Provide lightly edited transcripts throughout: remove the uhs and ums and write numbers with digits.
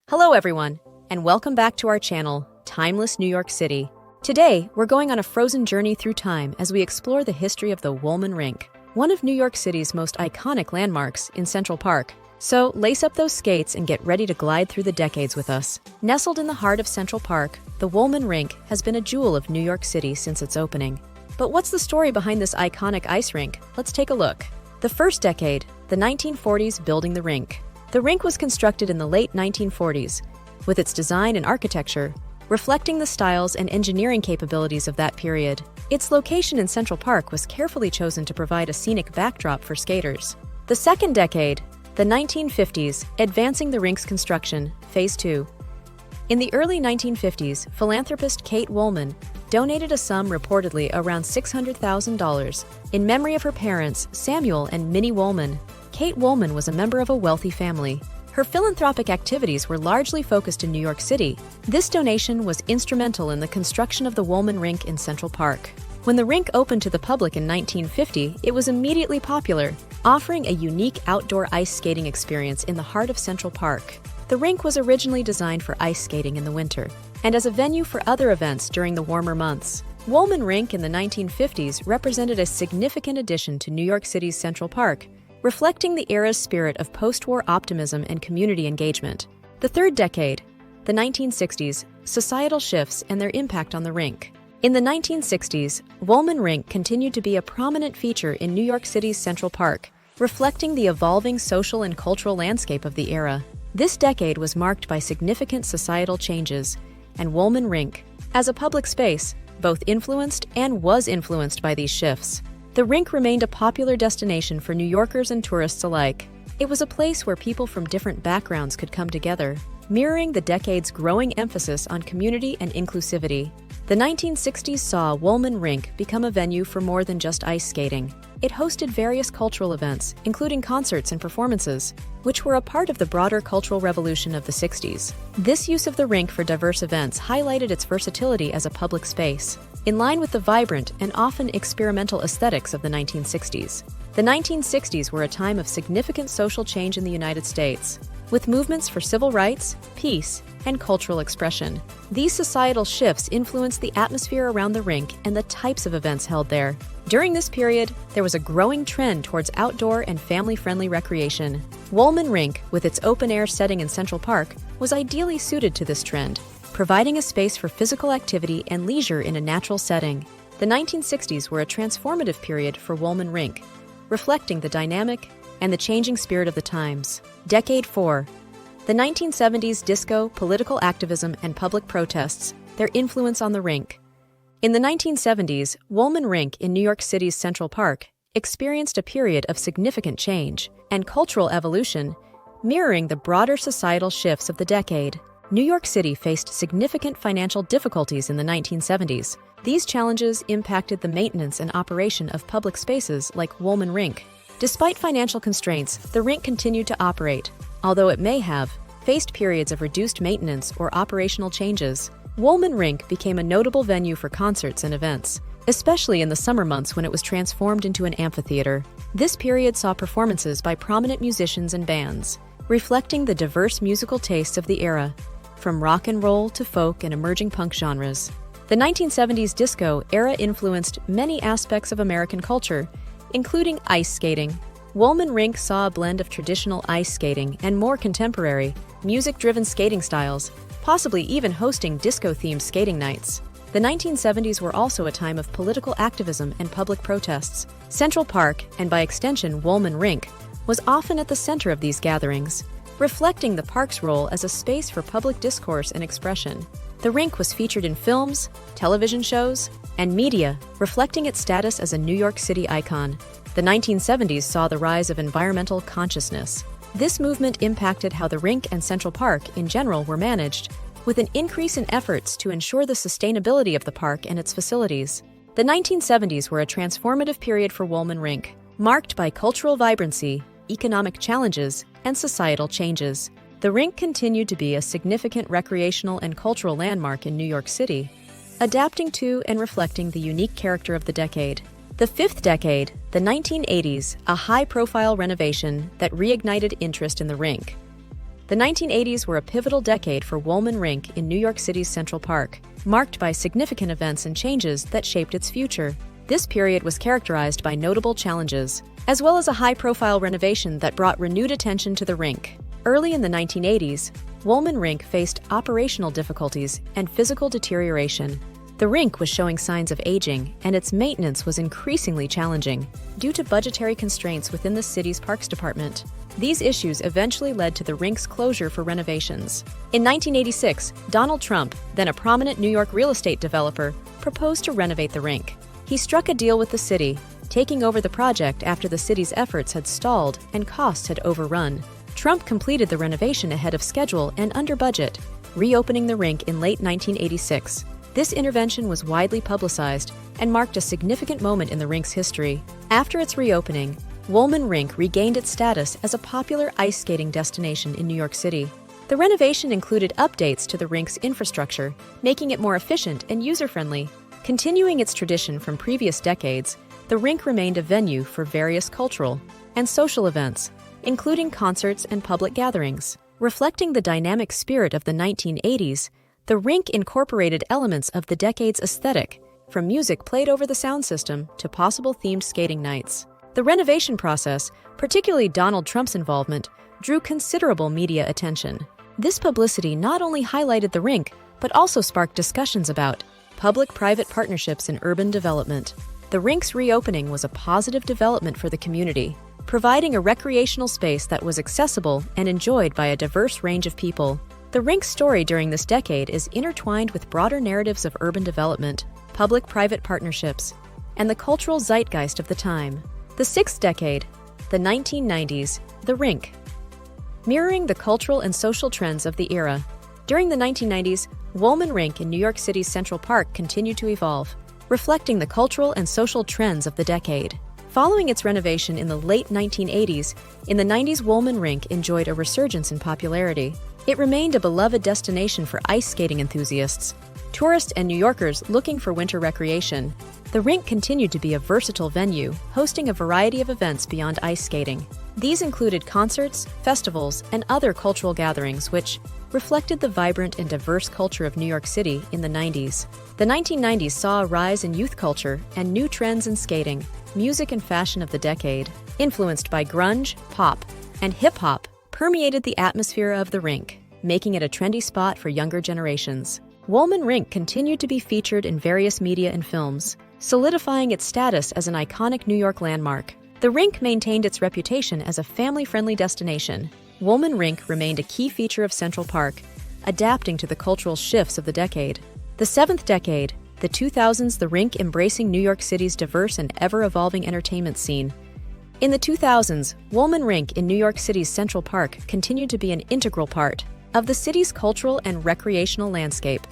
Hello everyone, and welcome back to our channel, Timeless New York City. Today, we're going on a frozen journey through time as we explore the history of the Wollman Rink, one of New York City's most iconic landmarks in Central Park. So, lace up those skates and get ready to glide through the decades with us. Nestled in the heart of Central Park, the Wollman Rink has been a jewel of New York City since its opening. But what's the story behind this iconic ice rink? Let's take a look. The first decade, the 1940s, building the rink. The rink was constructed in the late 1940s, with its design and architecture reflecting the styles and engineering capabilities of that period. Its location in Central Park was carefully chosen to provide a scenic backdrop for skaters. The second decade, the 1950s, advancing the rink's construction, Phase 2. In the early 1950s, philanthropist Kate Wollman donated a sum reportedly around $600,000 in memory of her parents, Samuel and Minnie Wollman. Kate Wollman was a member of a wealthy family. Her philanthropic activities were largely focused in New York City. This donation was instrumental in the construction of the Wollman Rink in Central Park. When the rink opened to the public in 1950, it was immediately popular, offering a unique outdoor ice skating experience in the heart of Central Park. The rink was originally designed for ice skating in the winter, and as a venue for other events during the warmer months. Wollman Rink in the 1950s represented a significant addition to New York City's Central Park, reflecting the era's spirit of post-war optimism and community engagement. The third decade, the 1960s, societal shifts and their impact on the rink. In the 1960s, Wollman Rink continued to be a prominent feature in New York City's Central Park, reflecting the evolving social and cultural landscape of the era. This decade was marked by significant societal changes, and Wollman Rink, as a public space, both influenced and was influenced by these shifts. The rink remained a popular destination for New Yorkers and tourists alike. It was a place where people from different backgrounds could come together, mirroring the decade's growing emphasis on community and inclusivity. The 1960s saw Wollman Rink become a venue for more than just ice skating. It hosted various cultural events, including concerts and performances, which were a part of the broader cultural revolution of the 60s. This use of the rink for diverse events highlighted its versatility as a public space, in line with the vibrant and often experimental aesthetics of the 1960s. The 1960s were a time of significant social change in the United States, with movements for civil rights, peace, and cultural expression. These societal shifts influenced the atmosphere around the rink and the types of events held there. During this period, there was a growing trend towards outdoor and family-friendly recreation. Wollman Rink, with its open-air setting in Central Park, was ideally suited to this trend, providing a space for physical activity and leisure in a natural setting. The 1960s were a transformative period for Wollman Rink, reflecting the dynamic and the changing spirit of the times. Decade 4. The 1970s disco, political activism, and public protests, their influence on the rink. In the 1970s, Wollman Rink in New York City's Central Park experienced a period of significant change and cultural evolution, mirroring the broader societal shifts of the decade. New York City faced significant financial difficulties in the 1970s. These challenges impacted the maintenance and operation of public spaces like Wollman Rink. Despite financial constraints, the rink continued to operate, although it may have faced periods of reduced maintenance or operational changes. Wollman Rink became a notable venue for concerts and events, especially in the summer months when it was transformed into an amphitheater. This period saw performances by prominent musicians and bands, reflecting the diverse musical tastes of the era, from rock and roll to folk and emerging punk genres. The 1970s disco era influenced many aspects of American culture, including ice skating. Wollman Rink saw a blend of traditional ice skating and more contemporary, music-driven skating styles, possibly even hosting disco-themed skating nights. The 1970s were also a time of political activism and public protests. Central Park, and by extension Wollman Rink, was often at the center of these gatherings, reflecting the park's role as a space for public discourse and expression. The rink was featured in films, television shows, and media, reflecting its status as a New York City icon. The 1970s saw the rise of environmental consciousness. This movement impacted how the rink and Central Park in general were managed, with an increase in efforts to ensure the sustainability of the park and its facilities. The 1970s were a transformative period for Wollman Rink, marked by cultural vibrancy, economic challenges, and societal changes. The rink continued to be a significant recreational and cultural landmark in New York City, adapting to and reflecting the unique character of the decade. The fifth decade, the 1980s, a high-profile renovation that reignited interest in the rink. The 1980s were a pivotal decade for Wollman Rink in New York City's Central Park, marked by significant events and changes that shaped its future. This period was characterized by notable challenges, as well as a high-profile renovation that brought renewed attention to the rink. Early in the 1980s, Wollman Rink faced operational difficulties and physical deterioration. The rink was showing signs of aging, and its maintenance was increasingly challenging due to budgetary constraints within the city's parks department. These issues eventually led to the rink's closure for renovations. In 1986, Donald Trump, then a prominent New York real estate developer, proposed to renovate the rink. He struck a deal with the city, taking over the project after the city's efforts had stalled and costs had overrun. Trump completed the renovation ahead of schedule and under budget, reopening the rink in late 1986. This intervention was widely publicized and marked a significant moment in the rink's history. After its reopening, Wollman Rink regained its status as a popular ice skating destination in New York City. The renovation included updates to the rink's infrastructure, making it more efficient and user-friendly. Continuing its tradition from previous decades, the rink remained a venue for various cultural and social events, including concerts and public gatherings. Reflecting the dynamic spirit of the 1980s, the rink incorporated elements of the decade's aesthetic, from music played over the sound system to possible themed skating nights. The renovation process, particularly Donald Trump's involvement, drew considerable media attention. This publicity not only highlighted the rink, but also sparked discussions about public-private partnerships in urban development. The rink's reopening was a positive development for the community, providing a recreational space that was accessible and enjoyed by a diverse range of people. The rink's story during this decade is intertwined with broader narratives of urban development, public-private partnerships, and the cultural zeitgeist of the time. The sixth decade, the 1990s, the rink. Mirroring the cultural and social trends of the era. During the 1990s, Wollman Rink in New York City's Central Park continued to evolve, reflecting the cultural and social trends of the decade. Following its renovation in the late 1980s, in the 90s Wollman Rink enjoyed a resurgence in popularity. It remained a beloved destination for ice skating enthusiasts, tourists and New Yorkers looking for winter recreation. The rink continued to be a versatile venue, hosting a variety of events beyond ice skating. These included concerts, festivals, and other cultural gatherings which reflected the vibrant and diverse culture of New York City in the 90s. The 1990s saw a rise in youth culture and new trends in skating, music and fashion of the decade, influenced by grunge, pop, and hip-hop, permeated the atmosphere of the rink, making it a trendy spot for younger generations. Wollman Rink continued to be featured in various media and films, solidifying its status as an iconic New York landmark. The rink maintained its reputation as a family-friendly destination. Wollman Rink remained a key feature of Central Park, adapting to the cultural shifts of the decade. The seventh decade, the 2000s, the rink embracing New York City's diverse and ever-evolving entertainment scene. In the 2000s, Wollman Rink in New York City's Central Park continued to be an integral part of the city's cultural and recreational landscape.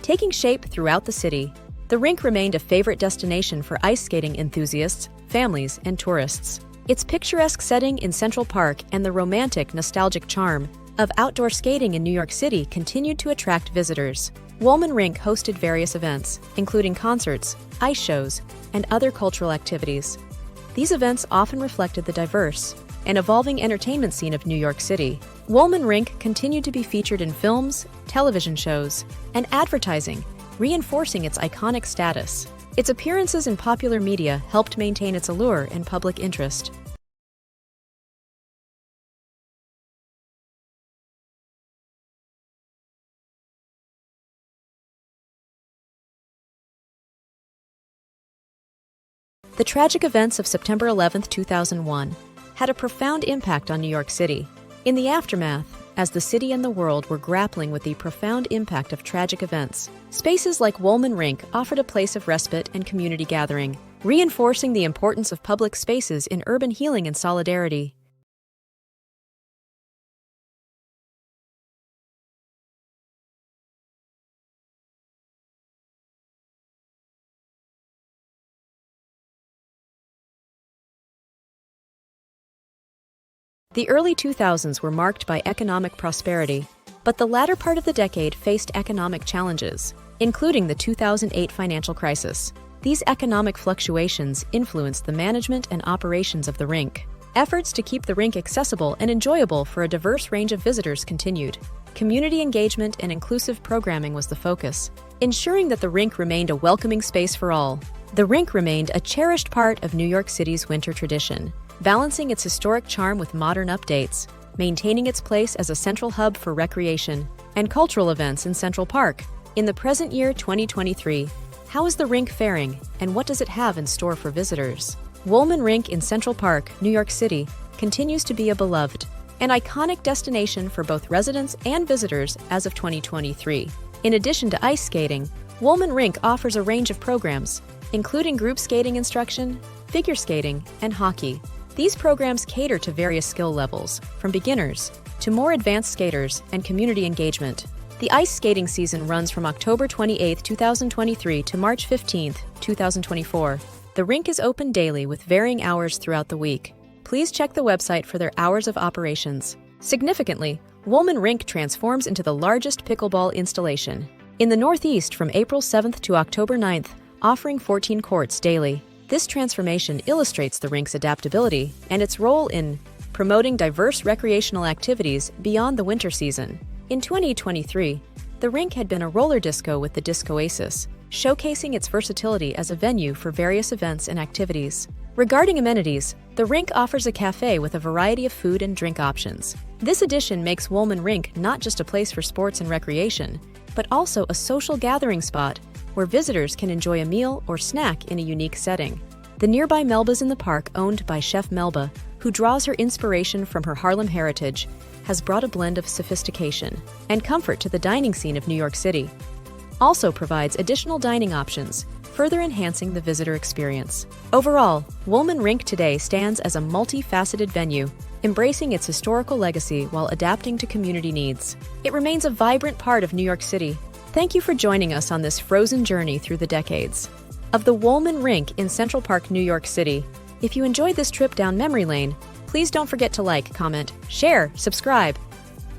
Taking shape throughout the city, the rink remained a favorite destination for ice skating enthusiasts, families, and tourists. Its picturesque setting in Central Park and the romantic, nostalgic charm of outdoor skating in New York City continued to attract visitors. Wollman Rink hosted various events, including concerts, ice shows, and other cultural activities. These events often reflected the diverse and evolving entertainment scene of New York City. Wollman Rink continued to be featured in films, television shows, and advertising, reinforcing its iconic status. Its appearances in popular media helped maintain its allure and public interest. The tragic events of September 11, 2001, had a profound impact on New York City. In the aftermath, as the city and the world were grappling with the profound impact of tragic events, spaces like Wollman Rink offered a place of respite and community gathering, reinforcing the importance of public spaces in urban healing and solidarity. The early 2000s were marked by economic prosperity, but the latter part of the decade faced economic challenges, including the 2008 financial crisis. These economic fluctuations influenced the management and operations of the rink. Efforts to keep the rink accessible and enjoyable for a diverse range of visitors continued. Community engagement and inclusive programming was the focus, ensuring that the rink remained a welcoming space for all. The rink remained a cherished part of New York City's winter tradition, balancing its historic charm with modern updates, maintaining its place as a central hub for recreation and cultural events in Central Park. In the present year 2023, how is the rink faring, and what does it have in store for visitors? Wollman Rink in Central Park, New York City, continues to be a beloved and iconic destination for both residents and visitors as of 2023. In addition to ice skating, Wollman Rink offers a range of programs, including group skating instruction, figure skating, and hockey. These programs cater to various skill levels, from beginners to more advanced skaters, and community engagement. The ice skating season runs from October 28, 2023 to March 15, 2024. The rink is open daily with varying hours throughout the week. Please check the website for their hours of operations. Significantly, Wollman Rink transforms into the largest pickleball installation in the Northeast from April 7th to October 9th, offering 14 courts daily. This transformation illustrates the rink's adaptability and its role in promoting diverse recreational activities beyond the winter season. In 2023, the rink had been a roller disco with the Disco Oasis, showcasing its versatility as a venue for various events and activities. Regarding amenities, the rink offers a cafe with a variety of food and drink options. This addition makes Wollman Rink not just a place for sports and recreation, but also a social gathering spot where visitors can enjoy a meal or snack in a unique setting. The nearby Melba's in the park, owned by Chef Melba, who draws her inspiration from her Harlem heritage, has brought a blend of sophistication and comfort to the dining scene of New York City. Also provides additional dining options, further enhancing the visitor experience. Overall, Wollman Rink today stands as a multifaceted venue, embracing its historical legacy while adapting to community needs. It remains a vibrant part of New York City. Thank you for joining us on this frozen journey through the decades of the Wollman Rink in Central Park, New York City. If you enjoyed this trip down memory lane, please don't forget to like, comment, share, subscribe.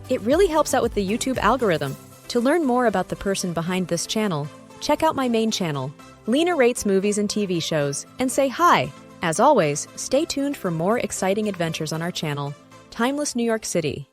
It really helps out with the YouTube algorithm. To learn more about the person behind this channel, check out my main channel, Lena Rates Movies and TV Shows, and say hi. As always, stay tuned for more exciting adventures on our channel, Timeless New York City.